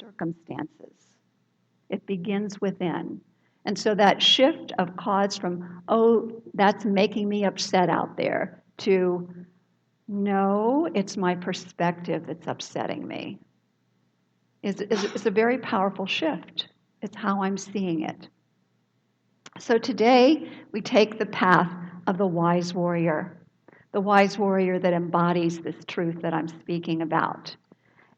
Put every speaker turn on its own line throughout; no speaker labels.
circumstances. It begins within. And so that shift of cause from, oh, that's making me upset out there, to, no, it's my perspective that's upsetting me, is a very powerful shift. It's how I'm seeing it. So today, we take the path of the wise warrior that embodies this truth that I'm speaking about.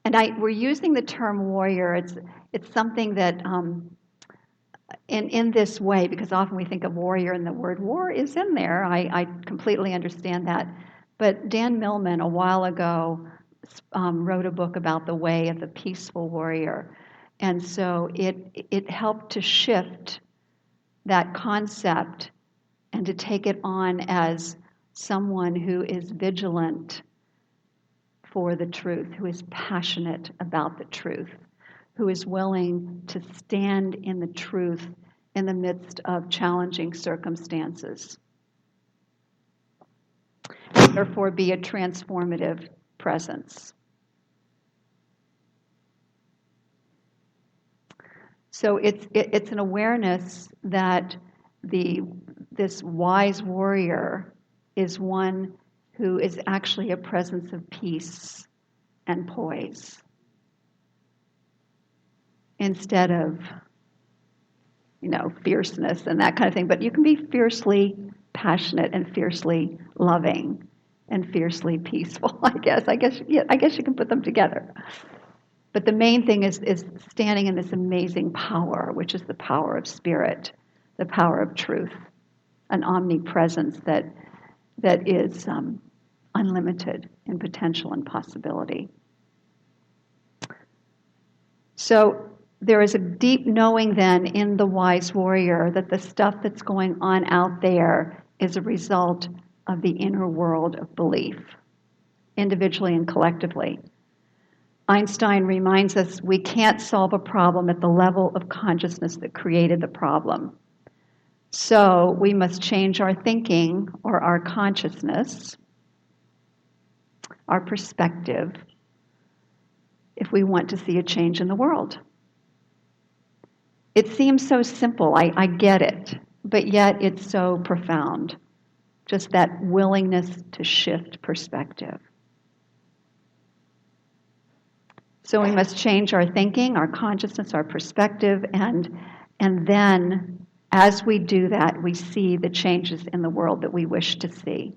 And we're using the term warrior. It's something that, in this way, because often we think of warrior and the word war is in there. I completely understand that. But Dan Millman, a while ago, wrote a book about the way of the peaceful warrior. And so it helped to shift that concept and to take it on as someone who is vigilant for the truth, who is passionate about the truth, who is willing to stand in the truth in the midst of challenging circumstances, and therefore be a transformative presence. So it's an awareness that this wise warrior is one who is actually a presence of peace and poise, instead of, fierceness and that kind of thing. But you can be fiercely passionate and fiercely loving and fiercely peaceful, I guess. I guess you can put them together. But the main thing is standing in this amazing power, which is the power of spirit, the power of truth, an omnipresence that is unlimited in potential and possibility. So there is a deep knowing then in the wise warrior that the stuff that's going on out there is a result of the inner world of belief, individually and collectively. Einstein reminds us we can't solve a problem at the level of consciousness that created the problem. So we must change our thinking or our consciousness, our perspective, if we want to see a change in the world. It seems so simple, I get it, but yet it's so profound. Just that willingness to shift perspective. So we must change our thinking, our consciousness, our perspective, and then as we do that, we see the changes in the world that we wish to see.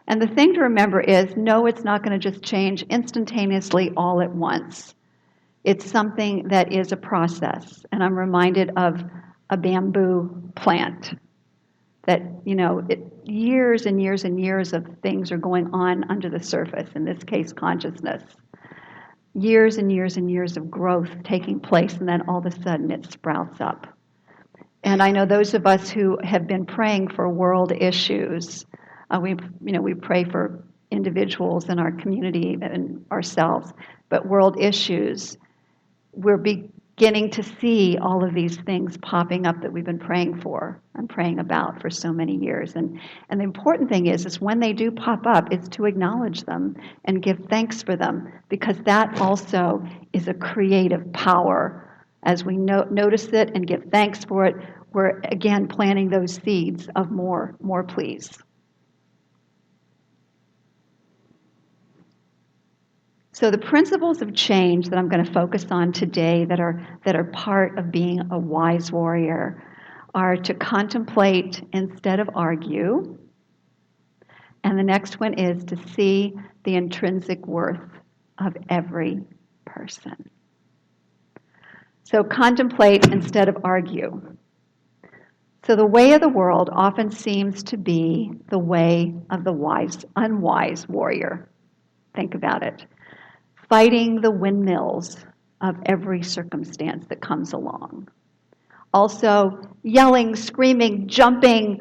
And the thing to remember is, no, it's not going to just change instantaneously all at once. It's something that is a process. And I'm reminded of a bamboo plant that, years and years and years of things are going on under the surface, in this case, consciousness. Years and years and years of growth taking place, and then all of a sudden it sprouts up. And I know those of us who have been praying for world issues, we pray for individuals in our community and ourselves, but world issues, we're beginning to see all of these things popping up that we've been praying for and praying about for so many years. And the important thing is when they do pop up, it's to acknowledge them and give thanks for them, because that also is a creative power. As we notice it and give thanks for it, we're again planting those seeds of more please. So the principles of change that I'm going to focus on today that are part of being a wise warrior are to contemplate instead of argue. And the next one is to see the intrinsic worth of every person. So contemplate instead of argue. So the way of the world often seems to be the way of the unwise warrior. Think about it. Fighting the windmills of every circumstance that comes along. Also, yelling, screaming, jumping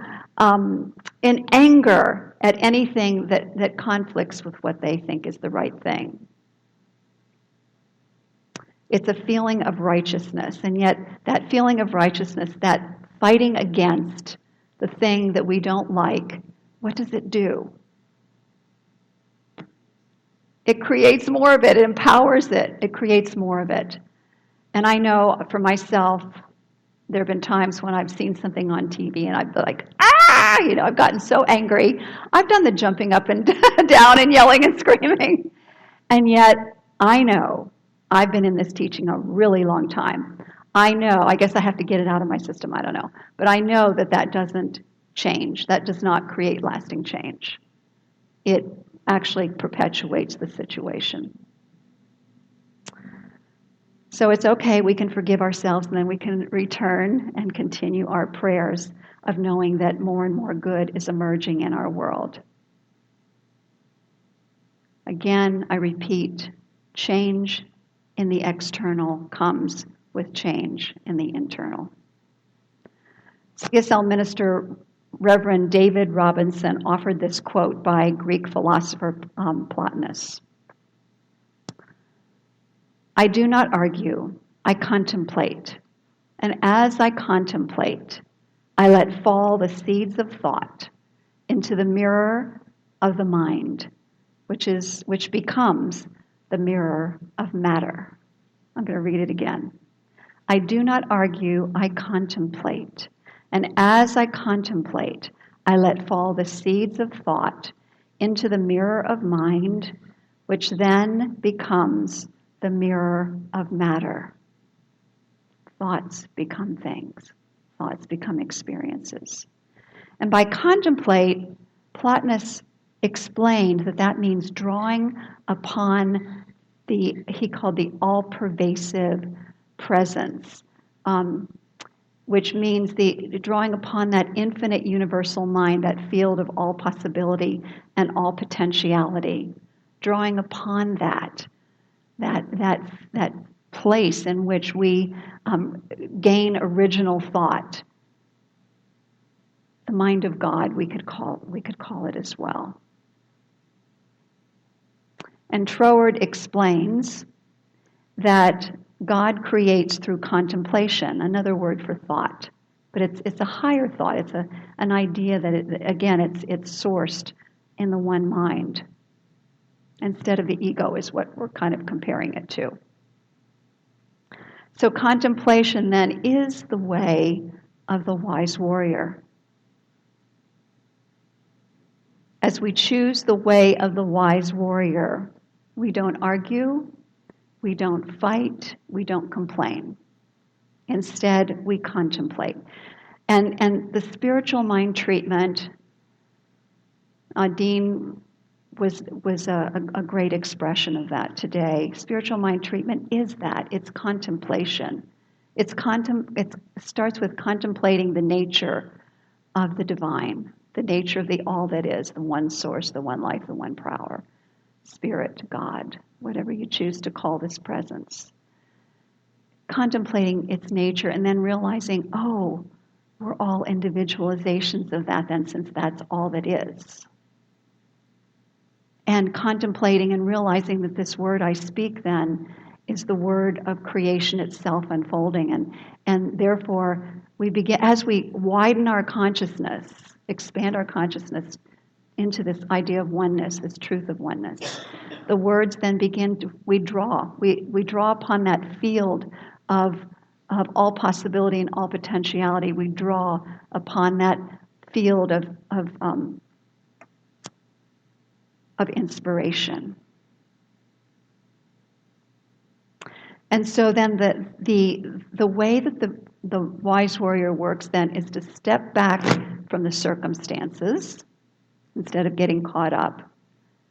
in anger at anything that conflicts with what they think is the right thing. It's a feeling of righteousness, and yet that feeling of righteousness, that fighting against the thing that we don't like, what does it do? It creates more of it. It empowers it. It creates more of it. And I know for myself, there have been times when I've seen something on TV and I've been like, ah, I've gotten so angry. I've done the jumping up and down and yelling and screaming. And yet, I know, I've been in this teaching a really long time. I know, I guess I have to get it out of my system, I don't know. But I know that doesn't change. That does not create lasting change. It actually perpetuates the situation. So it's okay, we can forgive ourselves, and then we can return and continue our prayers of knowing that more and more good is emerging in our world. Again, I repeat, change in the external comes with change in the internal. CSL minister Reverend David Robinson offered this quote by Greek philosopher Plotinus. I do not argue, I contemplate. And as I contemplate, I let fall the seeds of thought into the mirror of the mind, which becomes the mirror of matter. I'm going to read it again. I do not argue, I contemplate. And as I contemplate, I let fall the seeds of thought into the mirror of mind, which then becomes the mirror of matter. Thoughts become things. Thoughts become experiences. And by contemplate, Plotinus explained that means drawing upon he called the all-pervasive presence, which means the drawing upon that infinite universal mind, that field of all possibility and all potentiality, drawing upon that place in which we gain original thought. The mind of God, we could call it as well. And Troward explains that God creates through contemplation, another word for thought. But it's a higher thought. It's an idea that, it's sourced in the one mind. Instead of the ego is what we're kind of comparing it to. So contemplation then is the way of the wise warrior. As we choose the way of the wise warrior, we don't argue, we don't fight, we don't complain. Instead, we contemplate. And the spiritual mind treatment, Dean was a great expression of that today. Spiritual mind treatment is that. It's contemplation. It starts with contemplating the nature of the divine, the nature of the all that is, the one source, the one life, the one power, spirit, God, whatever you choose to call this presence. Contemplating its nature and then realizing, we're all individualizations of that then, since that's all that is. And contemplating and realizing that this word I speak then is the word of creation itself unfolding. And therefore, we begin, as we widen our consciousness, expand our consciousness into this idea of oneness, this truth of oneness, the words then we draw upon that field of all possibility and all potentiality. We draw upon that field of inspiration. And so then the way that the wise warrior works then is to step back from the circumstances instead of getting caught up,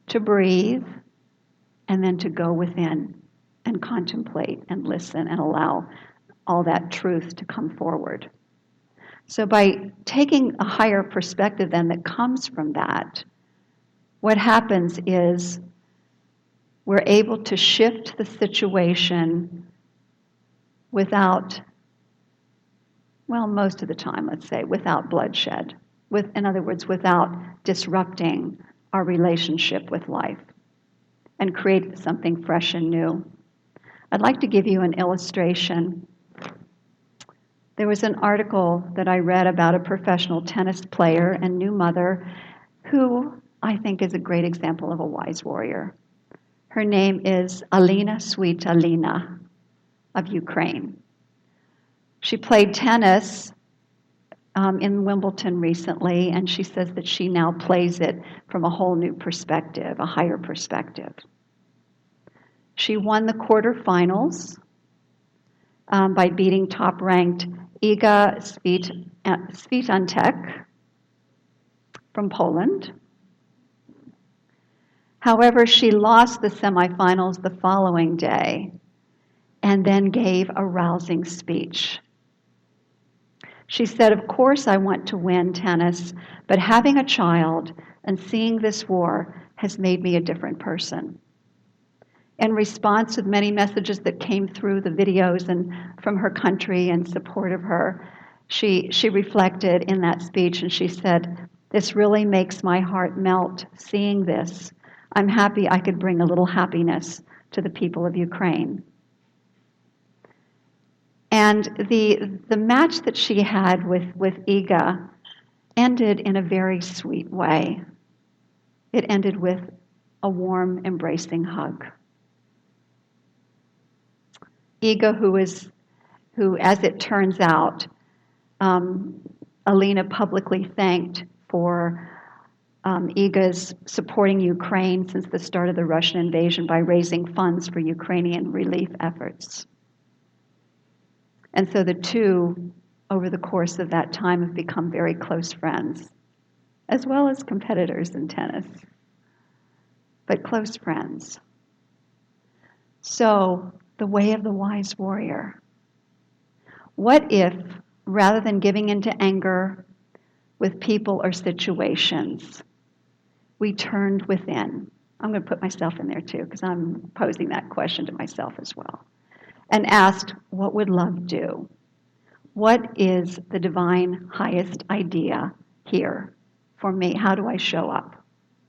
to breathe, and then to go within and contemplate and listen and allow all that truth to come forward. So by taking a higher perspective then that comes from that, what happens is we're able to shift the situation without, most of the time, let's say, without bloodshed. In other words, without disrupting our relationship with life, and create something fresh and new. I'd like to give you an illustration. There was an article that I read about a professional tennis player and new mother who I think is a great example of a wise warrior. Her name is Alina Sweet Alina. of Ukraine. She played tennis in Wimbledon recently, and she says that she now plays it from a whole new perspective, a higher perspective. She won the quarterfinals by beating top-ranked Iga Swiatek from Poland. However, she lost the semifinals the following day and then gave a rousing speech. She said, "Of course I want to win tennis, but having a child and seeing this war has made me a different person." In response to the many messages that came through the videos and from her country in support of her, she reflected in that speech and she said, "This really makes my heart melt seeing this. I'm happy I could bring a little happiness to the people of Ukraine." And the match that she had with Iga ended in a very sweet way. It ended with a warm, embracing hug. Iga, who, as it turns out, Alina publicly thanked for Iga's supporting Ukraine since the start of the Russian invasion by raising funds for Ukrainian relief efforts. And so the two, over the course of that time, have become very close friends, as well as competitors in tennis, but close friends. So, the way of the wise warrior. What if, rather than giving into anger with people or situations, we turned within? I'm going to put myself in there too, because I'm posing that question to myself as well. And asked, what would love do? What is the divine highest idea here for me? How do I show up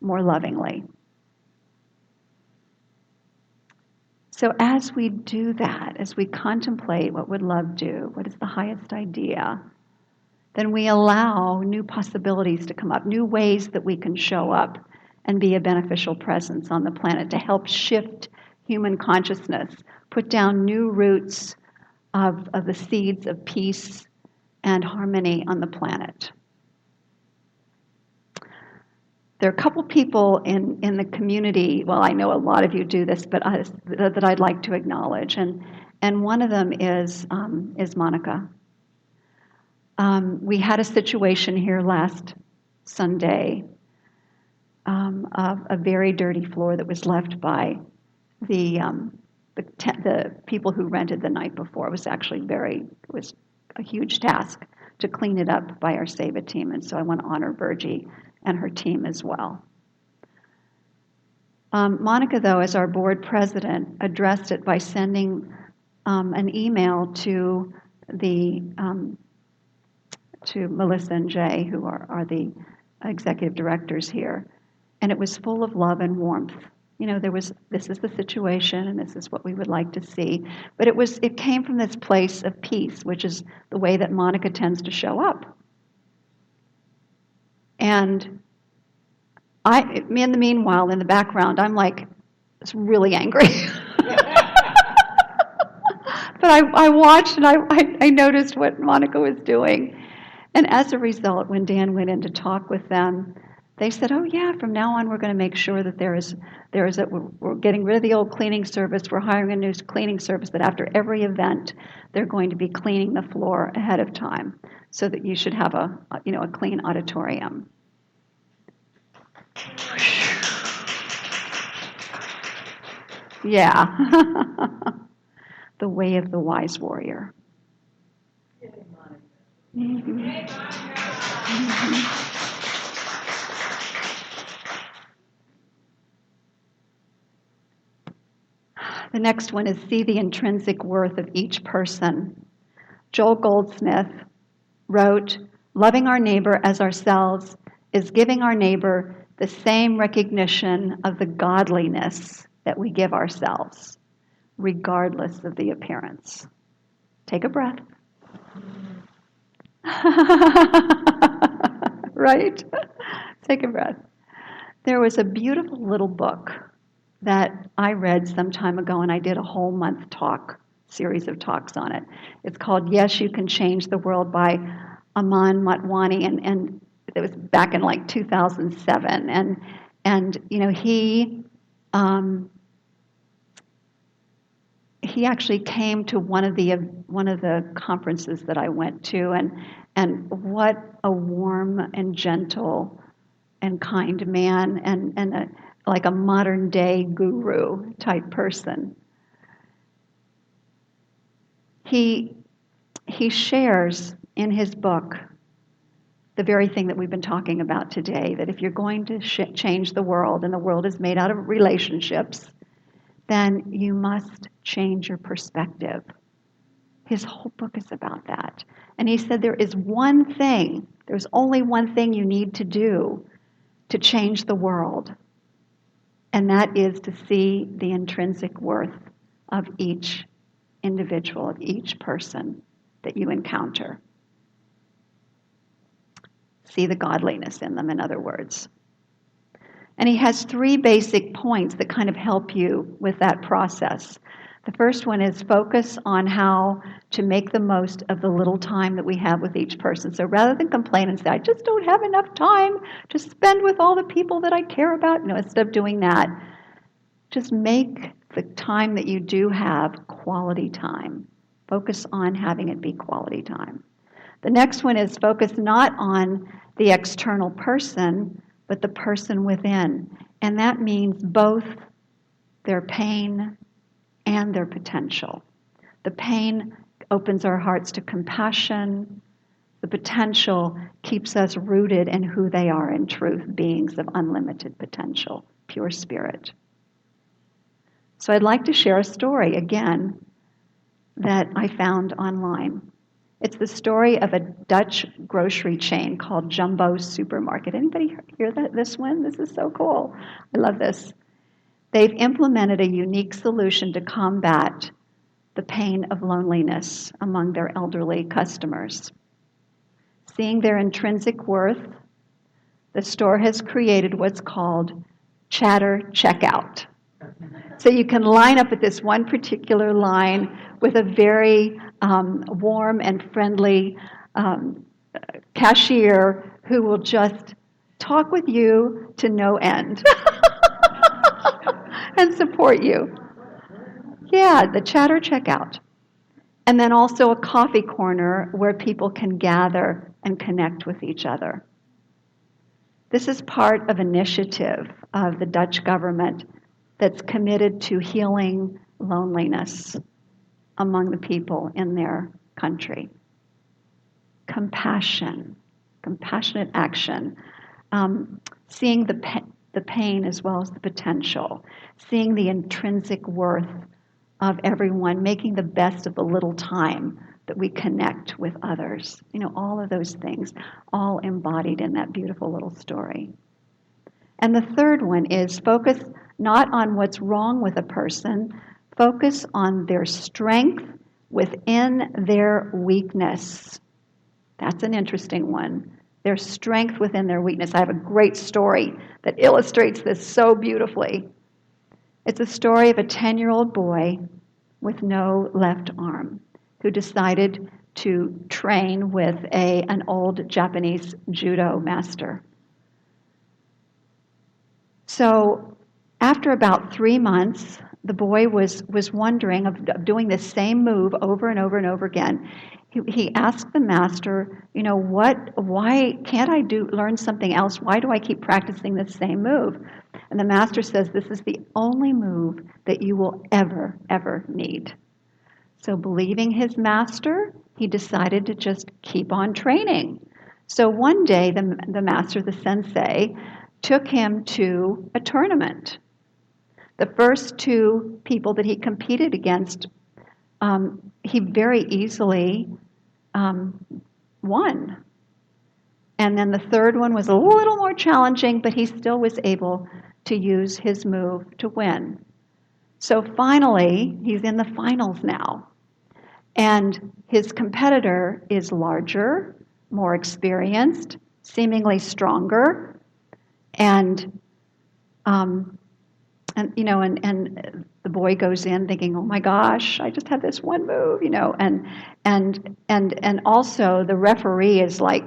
more lovingly? So as we do that, as we contemplate what would love do, what is the highest idea, then we allow new possibilities to come up, new ways that we can show up and be a beneficial presence on the planet to help shift human consciousness, put down new roots of the seeds of peace and harmony on the planet. There are a couple people in the community, well, I know a lot of you do this, but that I'd like to acknowledge, and one of them is Monica. We had a situation here last Sunday of a very dirty floor that was left by the people who rented the night before. It was a huge task to clean it up by our Save It team, and so I want to honor Virgie and her team as well. Monica, though, as our board president, addressed it by sending an email to Melissa and Jay, who are the executive directors here, and it was full of love and warmth. You know, this is the situation, and this is what we would like to see. But it came from this place of peace, which is the way that Monica tends to show up. And in the meanwhile, in the background, I'm like, it's really angry. But I watched and I noticed what Monica was doing. And as a result, when Dan went in to talk with them, they said, "Oh yeah, from now on we're going to make sure that we're getting rid of the old cleaning service. We're hiring a new cleaning service that after every event, they're going to be cleaning the floor ahead of time, so that you should have a clean auditorium." Yeah. The way of the wise warrior. Mm-hmm. Mm-hmm. The next one is see the intrinsic worth of each person. Joel Goldsmith wrote, "Loving our neighbor as ourselves is giving our neighbor the same recognition of the godliness that we give ourselves, regardless of the appearance." Take a breath. Right? Take a breath. There was a beautiful little book that I read some time ago, and I did a whole month talk series of talks on it. It's called Yes, You Can Change the World by Aman Motwani, and it was back in like 2007. And he actually came to one of the conferences that I went to, and what a warm and gentle and kind man, and like a modern day guru type person. He shares in his book the very thing that we've been talking about today, that if you're going to change the world, and the world is made out of relationships, then you must change your perspective. His whole book is about that. And he said there's only one thing you need to do to change the world, and that is to see the intrinsic worth of each individual, of each person that you encounter. See the godliness in them, in other words. And he has 3 basic points that kind of help you with that process. The first one is focus on how to make the most of the little time that we have with each person. So rather than complain and say, I just don't have enough time to spend with all the people that I care about, instead of doing that, just make the time that you do have quality time. Focus on having it be quality time. The next one is focus not on the external person, but the person within. And that means both their pain and their potential. The pain opens our hearts to compassion. The potential keeps us rooted in who they are in truth, beings of unlimited potential, pure spirit. So I'd like to share a story again that I found online. It's the story of a Dutch grocery chain called Jumbo Supermarket. Anybody hear this one? This is so cool. I love this. They've implemented a unique solution to combat the pain of loneliness among their elderly customers. Seeing their intrinsic worth, the store has created what's called chatter checkout. So you can line up at this one particular line with a very warm and friendly cashier who will just talk with you to no end and support you. Yeah, the chatter checkout. And then also a coffee corner where people can gather and connect with each other. This is part of an initiative of the Dutch government that's committed to healing loneliness among the people in their country. Compassion, compassionate action, seeing the pain as well as the potential, seeing the intrinsic worth of everyone, making the best of the little time that we connect with others. All of those things, all embodied in that beautiful little story. And the third one is focus not on what's wrong with a person, focus on their strength within their weakness. That's an interesting one. Their strength within their weakness. I have a great story that illustrates this so beautifully. It's a story of a 10-year-old boy with no left arm who decided to train with an old Japanese judo master. So after about 3 months, the boy was wondering of doing the same move over and over and over again. He asked the master, why can't I learn something else? Why do I keep practicing the same move? And the master says, this is the only move that you will ever, ever need. So believing his master, he decided to just keep on training. So one day, the master, the sensei, took him to a tournament. The first 2 people that he competed against, he very easily won. And then the third one was a little more challenging, but he still was able to use his move to win. So finally, he's in the finals now. And his competitor is larger, more experienced, seemingly stronger, and The boy goes in thinking, "Oh my gosh, I just had this one move," and also the referee is like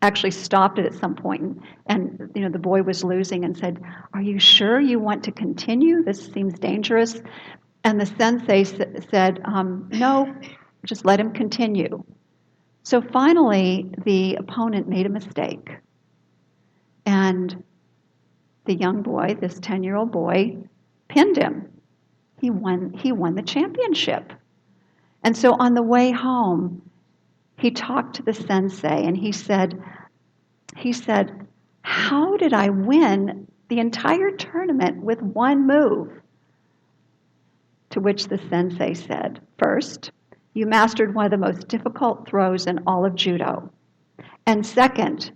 actually stopped it at some point, and the boy was losing and said, "Are you sure you want to continue? This seems dangerous." And the sensei said, "No, just let him continue." So finally, the opponent made a mistake, and the young boy, this 10-year-old boy, pinned him. He won the championship. And so on the way home, he talked to the sensei, and he said, "How did I win the entire tournament with one move?" To which the sensei said, "First, you mastered one of the most difficult throws in all of judo. And second,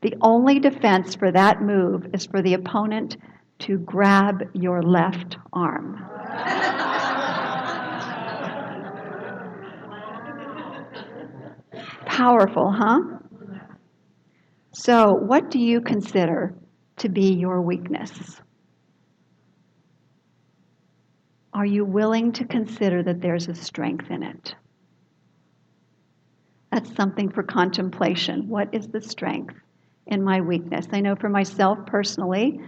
the only defense for that move is for the opponent to grab your left arm." Powerful, huh? So, what do you consider to be your weakness? Are you willing to consider that there's a strength in it? That's something for contemplation. What is the strength in my weakness? I know for myself personally,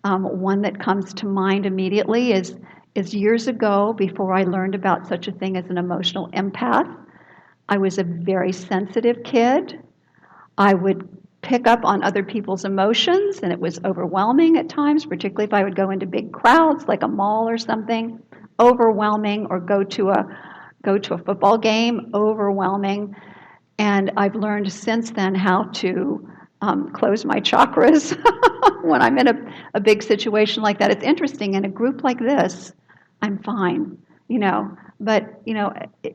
one that comes to mind immediately is years ago, before I learned about such a thing as an emotional empath. I was a very sensitive kid. I would pick up on other people's emotions, and it was overwhelming at times, particularly if I would go into big crowds like a mall or something. Overwhelming, or go to a football game. Overwhelming. And I've learned since then how to close my chakras when I'm in a big situation like that. It's interesting. In a group like this, I'm fine, But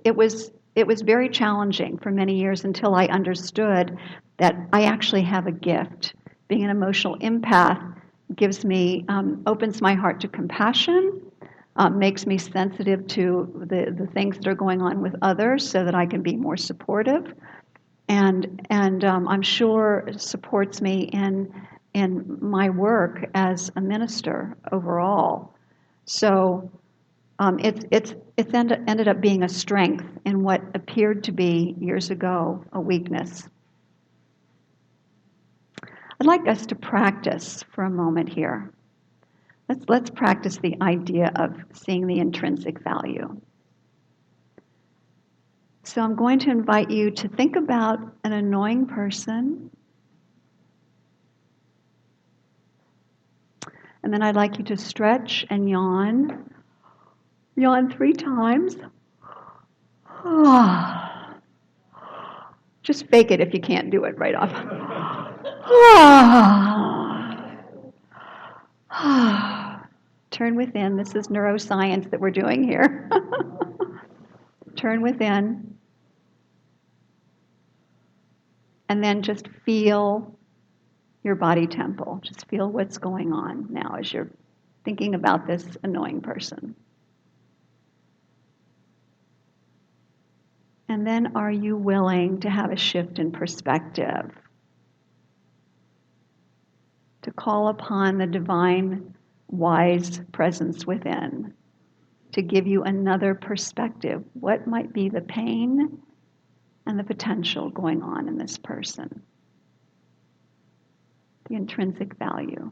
it was very challenging for many years until I understood that I actually have a gift. Being an emotional empath gives me, opens my heart to compassion, makes me sensitive to the things that are going on with others so that I can be more supportive. And I'm sure supports me in my work as a minister overall. So it's ended up being a strength in what appeared to be years ago a weakness. I'd like us to practice for a moment here. Let's practice the idea of seeing the intrinsic value. So I'm going to invite you to think about an annoying person. And then I'd like you to stretch and yawn. Yawn 3 times. Just fake it if you can't do it right off. Turn within. This is neuroscience that we're doing here. Turn within. And then just feel your body temple. Just feel what's going on now as you're thinking about this annoying person. And then are you willing to have a shift in perspective? To call upon the divine, wise presence within to give you another perspective. What might be the pain and the potential going on in this person? The intrinsic value.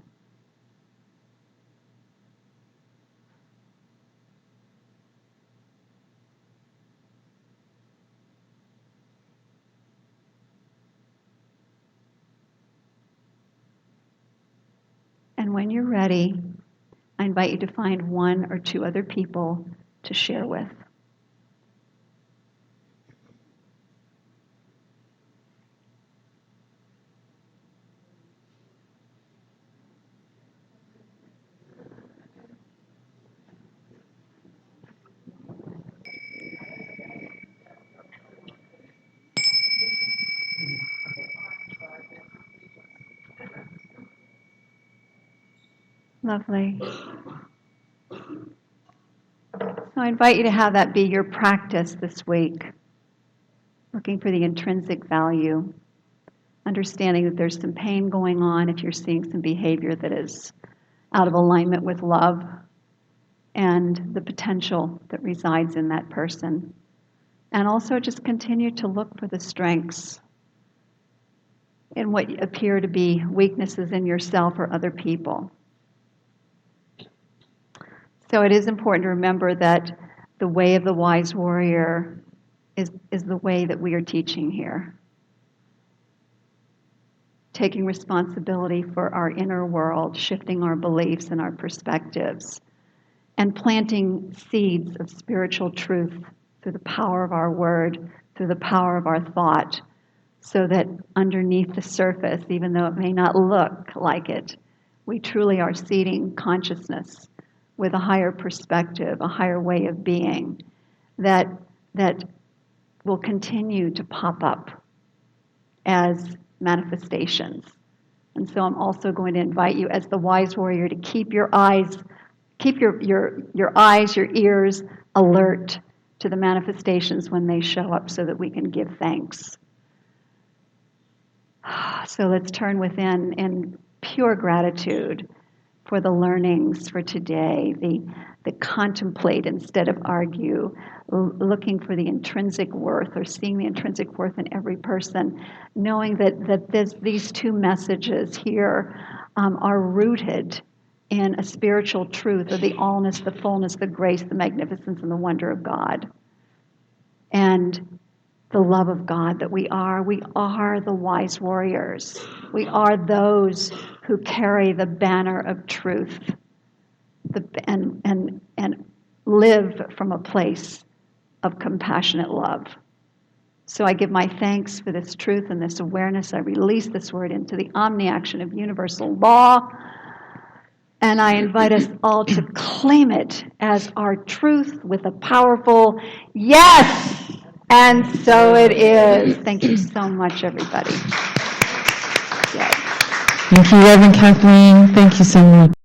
And when you're ready, I invite you to find 1 or 2 other people to share with. Lovely. So I invite you to have that be your practice this week. Looking for the intrinsic value. Understanding that there's some pain going on if you're seeing some behavior that is out of alignment with love. and the potential that resides in that person. And also just continue to look for the strengths in what appear to be weaknesses in yourself or other people. So it is important to remember that the way of the wise warrior is the way that we are teaching here. Taking responsibility for our inner world, shifting our beliefs and our perspectives, and planting seeds of spiritual truth through the power of our word, through the power of our thought, so that underneath the surface, even though it may not look like it, we truly are seeding consciousness with a higher perspective, a higher way of being that will continue to pop up as manifestations. And so I'm also going to invite you as the wise warrior to keep your eyes, your ears alert to the manifestations when they show up so that we can give thanks. So let's turn within in pure gratitude for the learnings for today, the contemplate instead of argue, looking for the intrinsic worth or seeing the intrinsic worth in every person, knowing that these two messages here are rooted in a spiritual truth of the allness, the fullness, the grace, the magnificence, and the wonder of God. And the love of God that we are the wise warriors. We are those who carry the banner of truth and live from a place of compassionate love. So I give my thanks for this truth and this awareness. I release this word into the omni-action of universal law. And I invite us all to claim it as our truth with a powerful yes. And so it is. Thank you so much, everybody. Yes.
Thank you, Reverend Kathleen. Thank you so much.